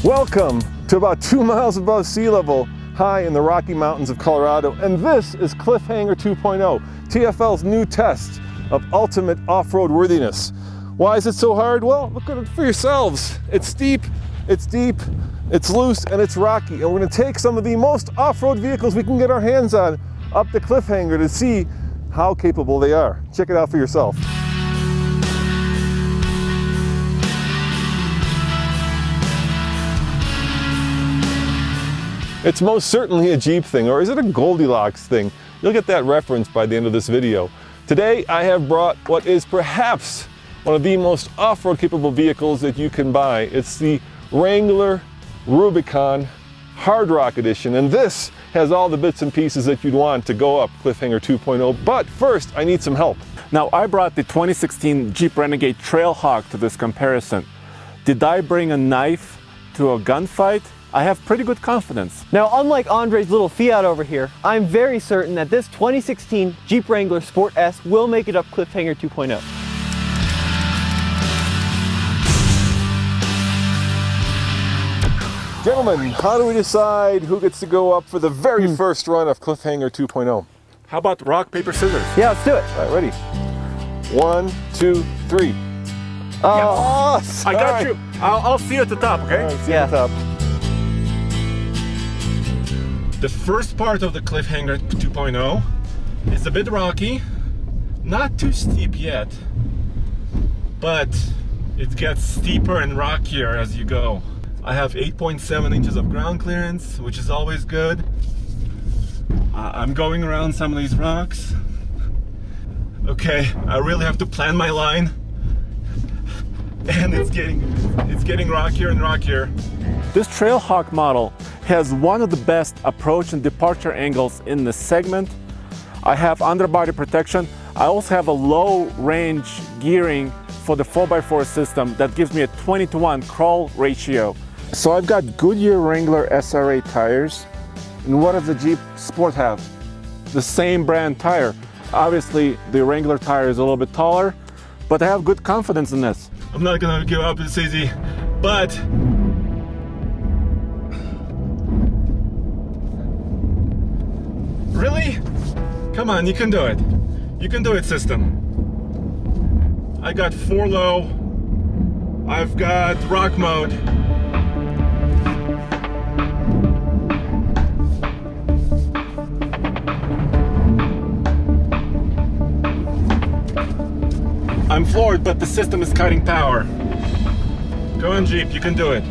Welcome to about 2 miles above sea level, high in the Rocky Mountains of Colorado, and this is Cliffhanger 2.0, TFL's new test of ultimate off-road worthiness. Why is it so hard? Well, look at it for yourselves. It's steep, it's deep, it's loose, and it's rocky, and we're going to take some of the most off-road vehicles we can get our hands on up the Cliffhanger to see how capable they are. Check it out for yourself. It's most certainly a Jeep thing, or is it a Goldilocks thing? You'll get that reference by the end of this video. Today I have brought what is perhaps one of the most off-road capable vehicles that you can buy. It's the Wrangler Rubicon Hard Rock Edition, and this has all the bits and pieces that you'd want to go up Cliffhanger 2.0. But first, I need some help. Now, I brought the 2016 Jeep Renegade Trailhawk to this comparison. Did I bring a knife to a gunfight? I have pretty good confidence. Now, unlike Andre's little Fiat over here, I'm very certain that this 2016 Jeep Wrangler Sport S will make it up Cliffhanger 2.0. Gentlemen, how do we decide who gets to go up for the very first run of Cliffhanger 2.0? How about rock, paper, scissors? Yeah, let's do it. All right, ready? 1, 2, 3. Oh, Yes! I got you. I'll see you at the top, okay? All right, see you Yeah. at the top. The first part of the Cliffhanger 2.0 is a bit rocky, not too steep yet, but it gets steeper and rockier as you go. I have 8.7 inches of ground clearance, which is always good. I'm going around some of these rocks. Okay, I really have to plan my line, and it's getting rockier and rockier. This Trailhawk model has one of the best approach and departure angles in the segment. I have underbody protection. I also have a low range gearing for the 4x4 system that gives me a 20-to-1 crawl ratio. So I've got Goodyear Wrangler SRA tires. And what does the Jeep Sport have? The same brand tire. Obviously the Wrangler tire is a little bit taller, but I have good confidence in this. I'm not gonna give up this easy, but really? Come on, you can do it. You can do it, system. I got 4 low. I've got rock mode. I'm floored, but the system is cutting power. Go on, Jeep, you can do it.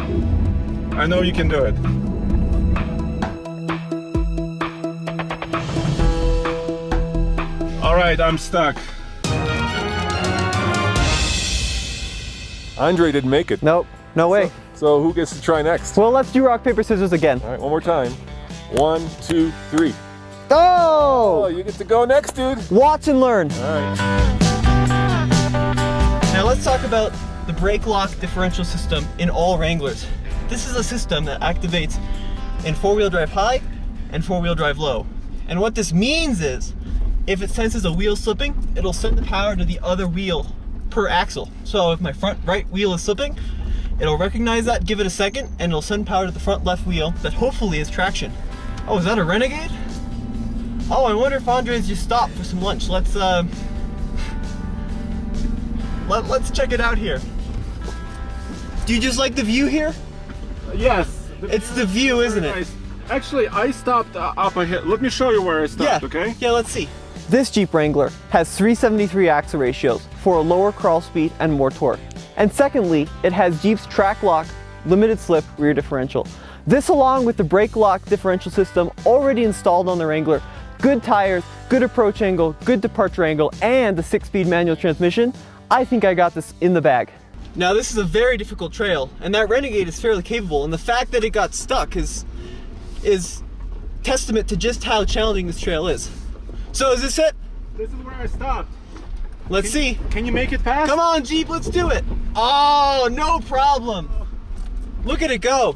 I know you can do it. All right, I'm stuck. Andre didn't make it. Nope, no way. So who gets to try next? Well, let's do rock, paper, scissors again. All right, one more time. 1, 2, 3. Oh! Oh, you get to go next, dude. Watch and learn. All right. Now let's talk about the brake lock differential system in all Wranglers. This is a system that activates in 4-wheel drive high and 4-wheel drive low. And what this means is, if it senses a wheel slipping, it'll send the power to the other wheel per axle. So if my front right wheel is slipping, it'll recognize that, give it a second, and it'll send power to the front left wheel that hopefully is traction. Oh, is that a Renegade? Oh, I wonder if Andre's just stopped for some lunch. Let's check it out here. Do you just like the view here? Yes. It's the view, isn't it? Nice. Actually, I stopped up ahead. Let me show you where I stopped, okay? Yeah, let's see. This Jeep Wrangler has 373 axle ratios for a lower crawl speed and more torque. And secondly, it has Jeep's track lock, limited slip rear differential. This, along with the brake lock differential system already installed on the Wrangler, good tires, good approach angle, good departure angle, and the 6-speed manual transmission, I think I got this in the bag. Now, this is a very difficult trail, and that Renegade is fairly capable, and the fact that it got stuck is testament to just how challenging this trail is. So is this it? This is where I stopped. Let's see. Can you make it past? Come on, Jeep, let's do it. Oh, no problem. Look at it go.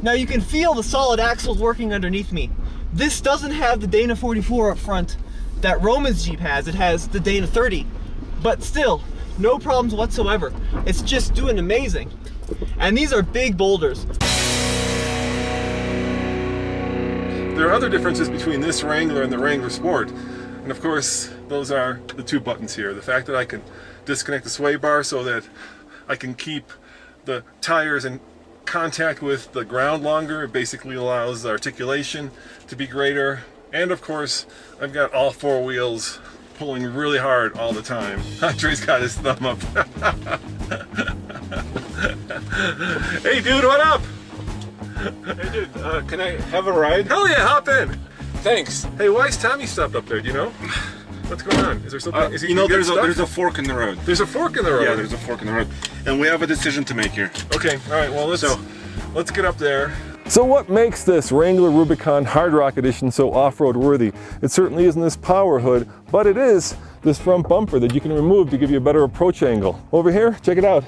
Now you can feel the solid axles working underneath me. This doesn't have the Dana 44 up front that Roman's Jeep has. It has the Dana 30, but still, no problems whatsoever. It's just doing amazing. And these are big boulders. There are other differences between this Wrangler and the Wrangler Sport. And of course, those are the two buttons here. The fact that I can disconnect the sway bar so that I can keep the tires in contact with the ground longer. It basically allows the articulation to be greater. And of course, I've got all four wheels pulling really hard all the time. Andre's got his thumb up. Hey dude, what up? Hey dude, can I have a ride? Hell yeah, hop in. Thanks. Hey, why is Tommy stopped up there? Do you know? What's going on? Is there something? Is he, You know, getting stuck? there's a fork in the road. There's a fork in the road. Yeah, there's a fork in the road, and we have a decision to make here. Okay, all right. Well, let's get up there. So what makes this Wrangler Rubicon Hard Rock Edition so off-road worthy? It certainly isn't this power hood, but it is this front bumper that you can remove to give you a better approach angle. Over here, check it out.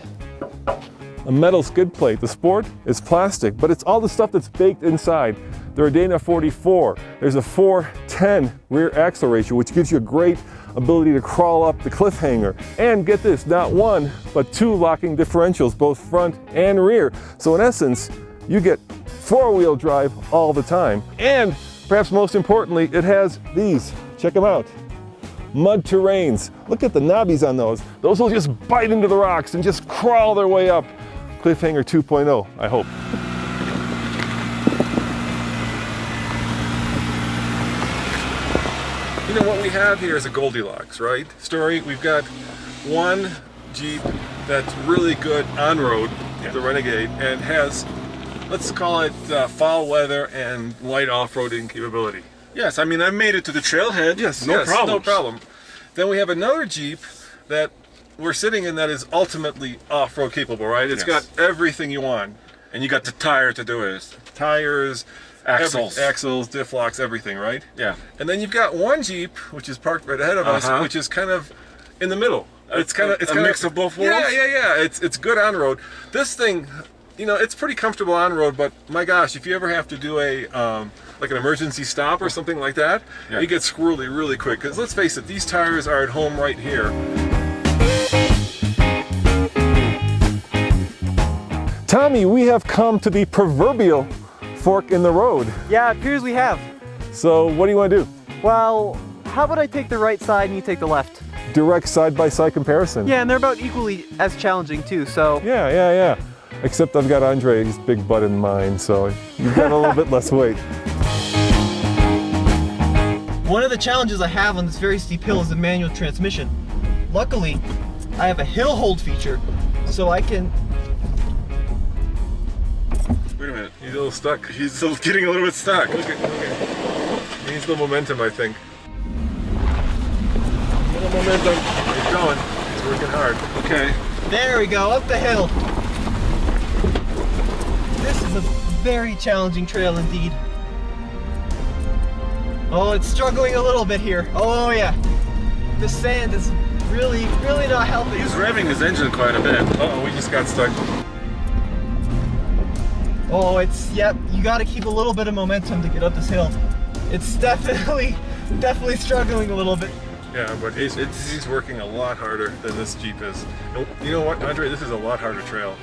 A metal skid plate. The Sport is plastic, but it's all the stuff that's baked inside. There are Dana 44. There's a 4:10 rear axle ratio, which gives you a great ability to crawl up the Cliffhanger. And get this, not one, but two locking differentials, both front and rear. So in essence, you get four-wheel drive all the time. And perhaps most importantly, it has these. Check them out. Mud terrains. Look at the knobbies on those. Those will just bite into the rocks and just crawl their way up. Cliffhanger 2.0, I hope. You know, what we have here is a Goldilocks, right? Story, we've got one Jeep that's really good on-road, the Renegade, and has, let's call it foul weather and light off-roading capability. Yes, I mean, I made it to the trailhead. Yes, no problem. No problem. Then we have another Jeep that we're sitting in that is ultimately off-road capable, right? It's got everything you want. And you got the tire to do it. Tires, Axles. diff locks, everything, right? Yeah. And then you've got one Jeep, which is parked right ahead of us, which is kind of in the middle. It's kind of a mix of both worlds. Yeah. It's good on road. This thing, you know, it's pretty comfortable on road. But my gosh, if you ever have to do a like an emergency stop or something like that, you get squirrely really quick. Because let's face it, these tires are at home right here. Tommy, we have come to the proverbial fork in the road. Yeah, it appears we have. So what do you want to do? Well, how about I take the right side and you take the left? Direct side-by-side comparison. Yeah, and they're about equally as challenging too, so. Yeah. Except I've got Andre's big butt in mine, so you've got a little bit less weight. One of the challenges I have on this very steep hill is the manual transmission. Luckily, I have a hill hold feature, so I can. Wait a minute, he's a little stuck. He's still getting a little bit stuck. Look at. He needs the momentum, I think. A little momentum. He's going. He's working hard. Okay. There we go, up the hill. This is a very challenging trail indeed. Oh, it's struggling a little bit here. Oh yeah. The sand is really not helping. He's revving his engine quite a bit. Uh-oh, we just got stuck. Oh, yep, you gotta keep a little bit of momentum to get up this hill. It's definitely struggling a little bit. Yeah, but he's working a lot harder than this Jeep is. And you know what, Andre? This is a lot harder trail.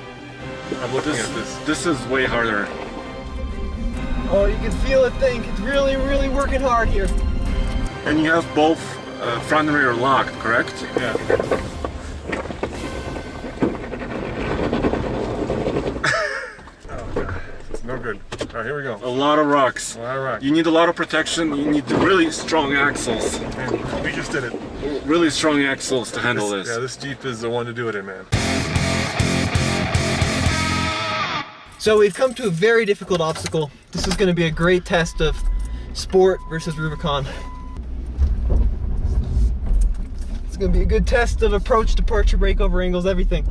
I'm looking at this. This is way harder. Oh, you can feel it, it's really working hard here. And you have both front and rear locked, correct? Yeah. Oh, God. It's no good. All right, here we go. A lot of rocks. A lot of rocks. You need a lot of protection. You need really strong axles. Man, we just did it. Really strong axles to handle this. Yeah, this Jeep is the one to do it in, man. So we've come to a very difficult obstacle. This is going to be a great test of Sport versus Rubicon. It's going to be a good test of approach, departure, breakover angles, everything.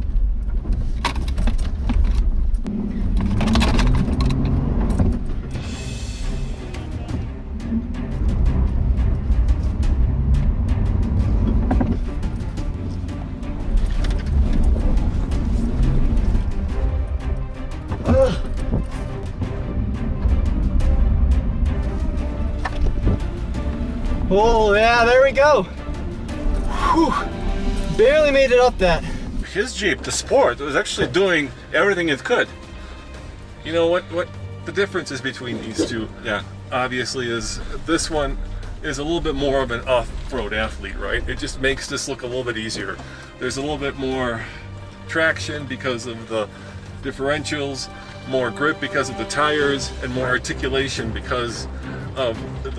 Oh yeah, there we go. Whew. Barely made it up that. His Jeep, the Sport, was actually doing everything it could. You know what the difference is between these two? Yeah. obviously, is this one is a little bit more of an off-road athlete, right? It just makes this look a little bit easier. There's a little bit more traction because of the differentials, more grip because of the tires, and more articulation because of the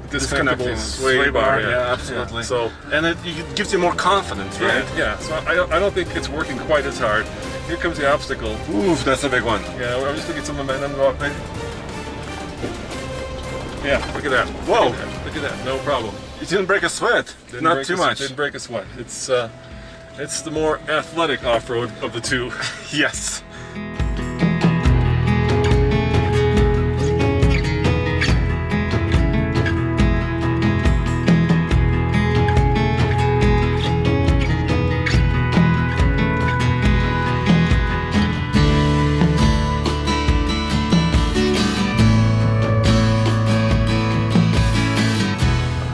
disconnectable sway bar. Yeah, absolutely. Yeah. So, and it gives you more confidence, right? yeah. So I don't think it's working quite as hard. Here comes the obstacle. Oof, that's a big one. Yeah, I'm just gonna get some momentum going. Yeah, look at that. Whoa. Look at that. No problem. You didn't break a sweat. Not too much. Didn't break a sweat. It's the more athletic off-road of the two. Yes.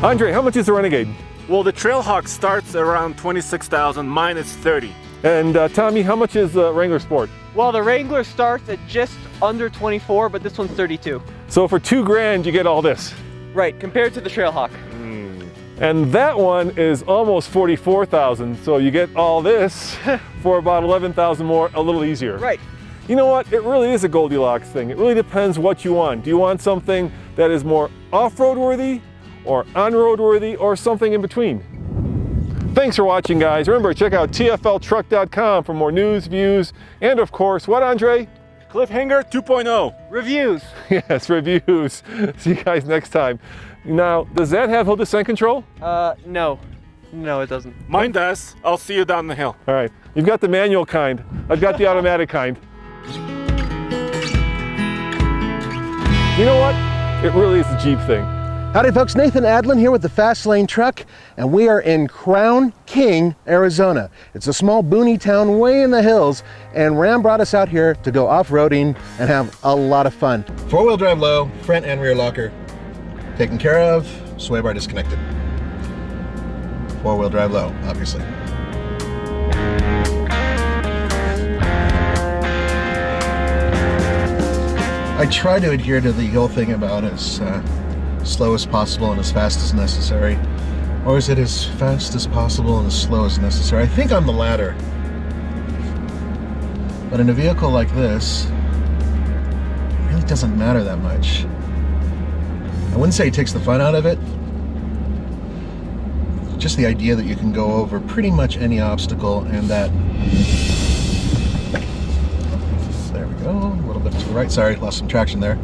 Andre, how much is the Renegade? Well, the Trailhawk starts around 26,000, mine is 30. And Tommy, how much is the Wrangler Sport? Well, the Wrangler starts at just under 24, but this one's 32. So for $2,000, you get all this. Right, compared to the Trailhawk. And that one is almost 44,000. So you get all this for about 11,000 more, a little easier. Right. You know what? It really is a Goldilocks thing. It really depends what you want. Do you want something that is more off-road worthy, or on-road worthy, or something in between? Thanks for watching, guys. Remember, check out tfltruck.com for more news, views, and of course, what, Andre? Cliffhanger 2.0. Reviews. Yes, reviews. See you guys next time. Now, does that have hill descent control? No. No, it doesn't. Mine does. I'll see you down the hill. All right, you've got the manual kind. I've got the automatic kind. You know what? It really is the Jeep thing. Howdy folks, Nathan Adlin here with the Fast Lane Truck, and we are in Crown King, Arizona. It's a small boony town way in the hills, and Ram brought us out here to go off-roading and have a lot of fun. Four-wheel drive low, front and rear locker taken care of, sway bar disconnected. Four-wheel drive low, obviously. I try to adhere to the whole thing about as slow as possible and as fast as necessary. Or is it as fast as possible and as slow as necessary? I think I'm the latter. But in a vehicle like this, it really doesn't matter that much. I wouldn't say it takes the fun out of it. Just the idea that you can go over pretty much any obstacle, and that... There we go, a little bit to the right. Sorry, lost some traction there.